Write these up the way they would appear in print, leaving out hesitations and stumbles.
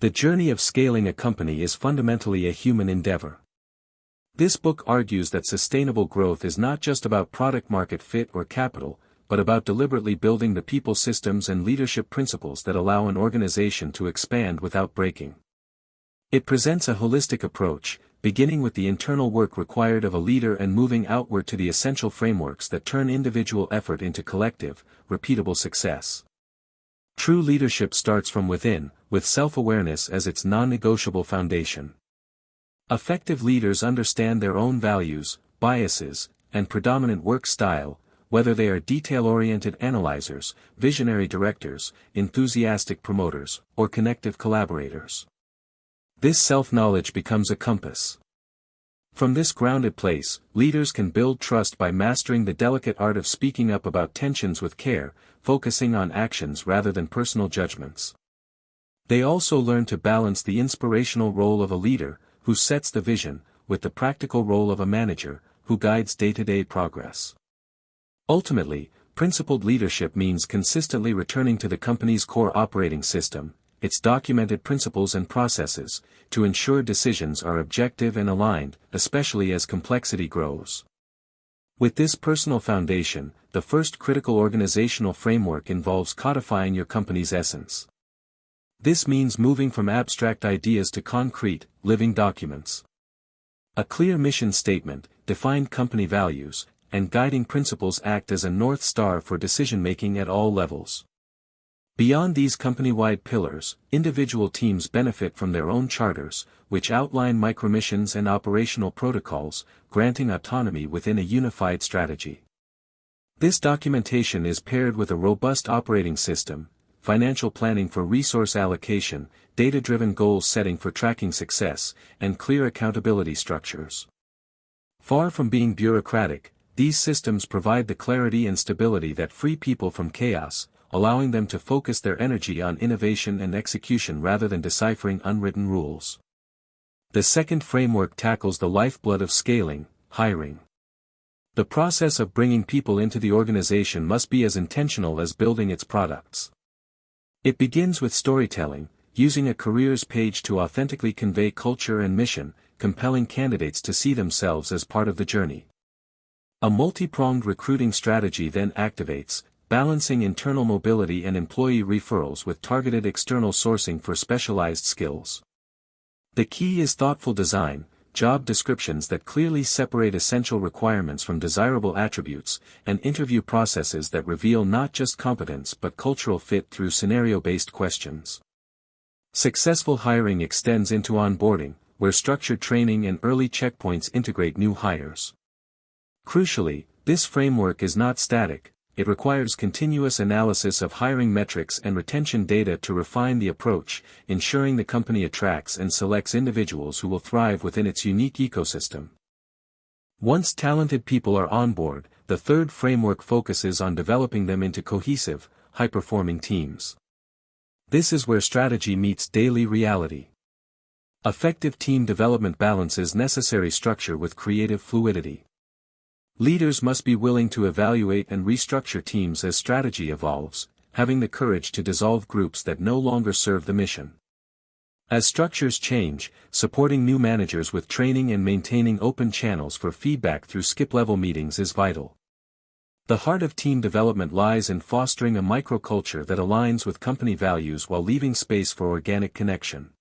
The journey of scaling a company is fundamentally a human endeavor. This book argues that sustainable growth is not just about product-market fit or capital, but about deliberately building the people systems and leadership principles that allow an organization to expand without breaking. It presents a holistic approach, beginning with the internal work required of a leader and moving outward to the essential frameworks that turn individual effort into collective, repeatable success. True leadership starts from within, with self-awareness as its non-negotiable foundation. Effective leaders understand their own values, biases, and predominant work style, whether they are detail-oriented analyzers, visionary directors, enthusiastic promoters, or connective collaborators. This self-knowledge becomes a compass. From this grounded place, leaders can build trust by mastering the delicate art of speaking up about tensions with care, focusing on actions rather than personal judgments. They also learn to balance the inspirational role of a leader, who sets the vision, with the practical role of a manager, who guides day-to-day progress. Ultimately, principled leadership means consistently returning to the company's core operating system, its documented principles and processes, to ensure decisions are objective and aligned, especially as complexity grows. With this personal foundation, the first critical organizational framework involves codifying your company's essence. This means moving from abstract ideas to concrete, living documents. A clear mission statement, defined company values, and guiding principles act as a North Star for decision-making at all levels. Beyond these company-wide pillars, individual teams benefit from their own charters, which outline micromissions and operational protocols, granting autonomy within a unified strategy. This documentation is paired with a robust operating system, financial planning for resource allocation, data-driven goal setting for tracking success, and clear accountability structures. Far from being bureaucratic, these systems provide the clarity and stability that free people from chaos, allowing them to focus their energy on innovation and execution rather than deciphering unwritten rules. The second framework tackles the lifeblood of scaling, hiring. The process of bringing people into the organization must be as intentional as building its products. It begins with storytelling, using a careers page to authentically convey culture and mission, compelling candidates to see themselves as part of the journey. A multi-pronged recruiting strategy then activates, balancing internal mobility and employee referrals with targeted external sourcing for specialized skills. The key is thoughtful design, job descriptions that clearly separate essential requirements from desirable attributes, and interview processes that reveal not just competence but cultural fit through scenario-based questions. Successful hiring extends into onboarding, where structured training and early checkpoints integrate new hires. Crucially, this framework is not static. It requires continuous analysis of hiring metrics and retention data to refine the approach, ensuring the company attracts and selects individuals who will thrive within its unique ecosystem. Once talented people are on board, the third framework focuses on developing them into cohesive, high-performing teams. This is where strategy meets daily reality. Effective team development balances necessary structure with creative fluidity. Leaders must be willing to evaluate and restructure teams as strategy evolves, having the courage to dissolve groups that no longer serve the mission. As structures change, supporting new managers with training and maintaining open channels for feedback through skip-level meetings is vital. The heart of team development lies in fostering a microculture that aligns with company values while leaving space for organic connection.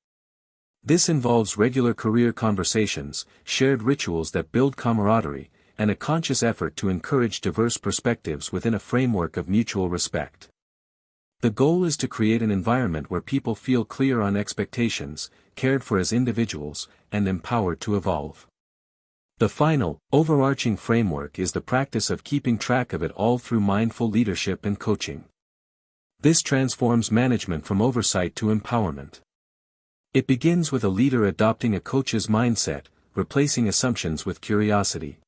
This involves regular career conversations, shared rituals that build camaraderie, and a conscious effort to encourage diverse perspectives within a framework of mutual respect. The goal is to create an environment where people feel clear on expectations, cared for as individuals, and empowered to evolve. The final, overarching framework is the practice of keeping track of it all through mindful leadership and coaching. This transforms management from oversight to empowerment. It begins with a leader adopting a coach's mindset, replacing assumptions with curiosity.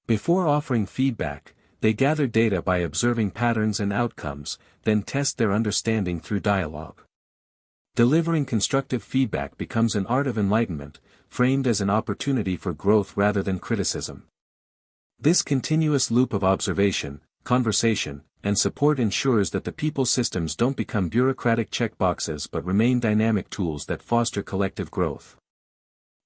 Before offering feedback, they gather data by observing patterns and outcomes, then test their understanding through dialogue. Delivering constructive feedback becomes an art of enlightenment, framed as an opportunity for growth rather than criticism. This continuous loop of observation, conversation, and support ensures that the people systems don't become bureaucratic checkboxes but remain dynamic tools that foster collective growth.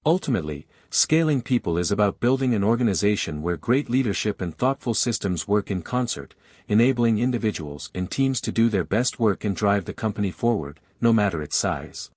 Ultimately, scaling people is about building an organization where great leadership and thoughtful systems work in concert, enabling individuals and teams to do their best work and drive the company forward, no matter its size.